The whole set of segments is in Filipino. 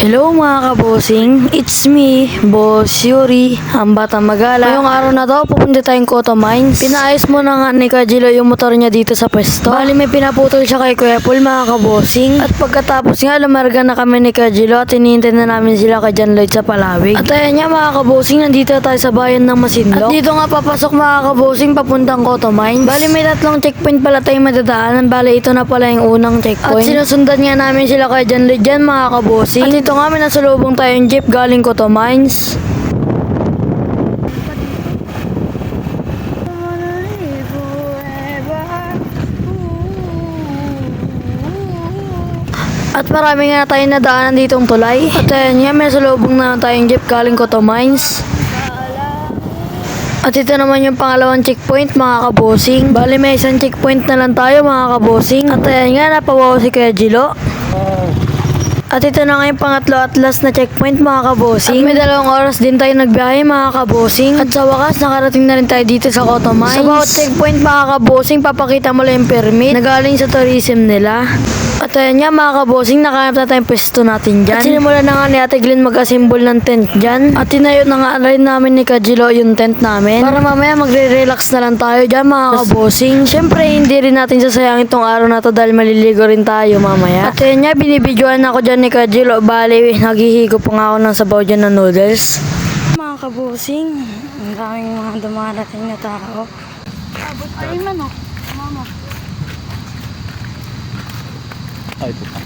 Hello mga kabosing, it's me, Boss Yuri, ang batang magala. Ngayong araw na to, pupunta tayong Cotto Mines. Pinaayos mo na nga ni Kajilo yung motor niya dito sa pwesto. Bali may pinaputol siya kay Kuya Paul mga kabosing. At pagkatapos nga, lumarga na kami ni Kajilo at hinihintay na namin sila kay John Lloyd sa Palawig. At ayan nga mga kabosing, nandito tayo sa bayan ng Masinloc. At dito nga papasok mga kabosing papuntang Cotto Mines. Bali may tatlong checkpoint pala tayong madadaanan. Bali ito na pala yung unang checkpoint. At sinusundan nga namin sila kay John Lloyd dyan mga kabosing. At dito nga may nasalubong tayong jeep galing Cotto Mines. At marami nga tayong nadaanan ditong tulay. At ayan nga, may nasalubong na tayong jeep galing Cotto Mines. At ito naman yung pangalawang checkpoint mga kabosing. Bali may isang checkpoint na lang tayo mga kabosing. At ayan nga, napawaw si Kuya Jilo. At ito na nga yung pangatlo at last na checkpoint mga kabosing. At may 2 oras din tayo nagbiyahe mga kabosing. At sa wakas, nakarating na rin tayo dito sa Cotto Mines. Sa bawat checkpoint mga kabosing, papakita mo lang yung permit na galing sa tourism nila. At ayan nga mga kabosing, nakahanap na tayong pwesto natin dyan. At sinimulan na nga ni Ate Glenn mag-assemble ng tent dyan. At tinayo na nga rin namin ni Kajilo yung tent namin. Para mamaya magre-relax na lang tayo dyan mga kabosing. Siyempre hindi rin natin sasayangin tong araw na to dahil maliligo rin tayo mamaya. At ayan nga, binibidyoan ako dyan ni Kajilo. Bali, naghihigo pa nga ako ng sabaw dyan ng noodles. Mga kabosing, ang daming mga dumarating na tao. Abot ay man o, mama. Ay, puta.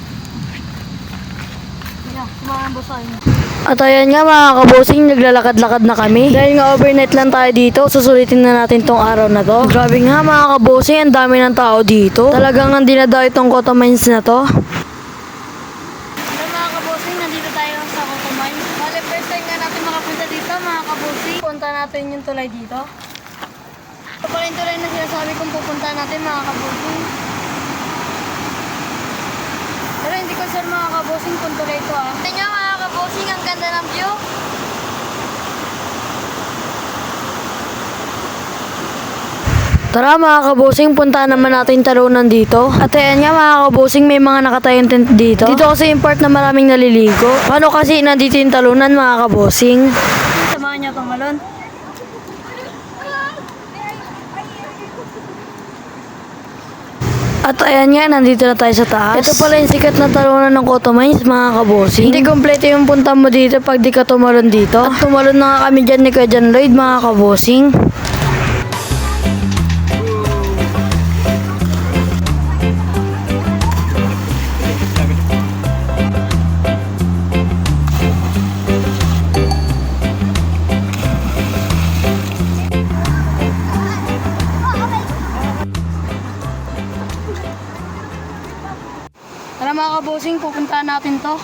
At ayan nga mga kabosing, naglalakad-lakad na kami. Dahil nga overnight lang tayo dito, susulitin na natin tong araw na to. Grabe nga mga kabosing, ang dami ng tao dito. Talagang ang dinadayo itong Cotto Mines na to. Mga kabosing, nandito tayo sa Cotto Mines. Bale, first time nga natin makapunta dito mga kabosing. Punta natin yung tulay dito. Ito pala yung tulay na sinasabi kong pupunta natin mga kabosing. Pero hindi ko sure mga kabosing kung tuloy ito ah. Tingnan nyo mga kabosing, ang ganda ng view. Tara mga kabosing, punta naman natin talunan dito. At ayan nga mga kabosing, may mga nakatayong tent dito. Dito kasi yung part na maraming naliligo. Paano kasi nandito yung talunan mga kabosing? Samahan niyo itong malon. At ayan nga, nandito na tayo sa taas. Ito pala yung sikat na talunan ng Cotto Mines mga kabosing. Hindi kompleto yung punta mo dito pag di ka tumalon dito. At tumalon na nga kami dyan ni Kuya John Lloyd mga kabosing. Tara mga kabosing, pupuntahan natin to.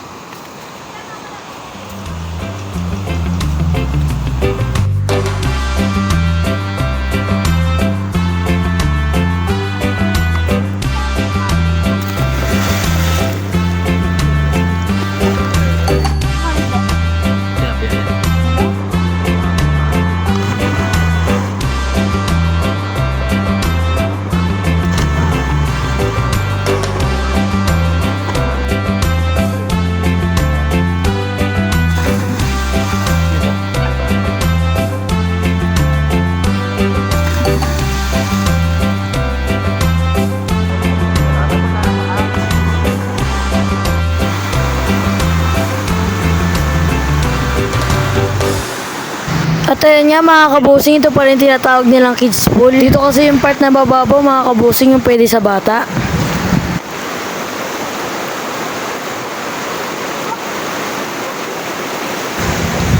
At ayan nga mga kabosing, ito pa rin tinatawag nilang kids pool. Dito kasi yung part na bababaw mga kabosing yung pwede sa bata.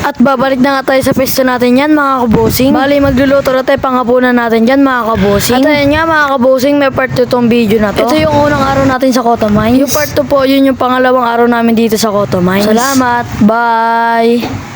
At babalik na nga tayo sa pwesto natin yan mga kabosing. Bali magluluto na tayo panghapunan natin dyan mga kabosing. At ayan nga mga kabosing, may part 2 tong video na to. Ito yung unang araw natin sa Cotto Mines. Yung part 2 po, yun yung pangalawang araw namin dito sa Cotto Mines. Salamat, bye!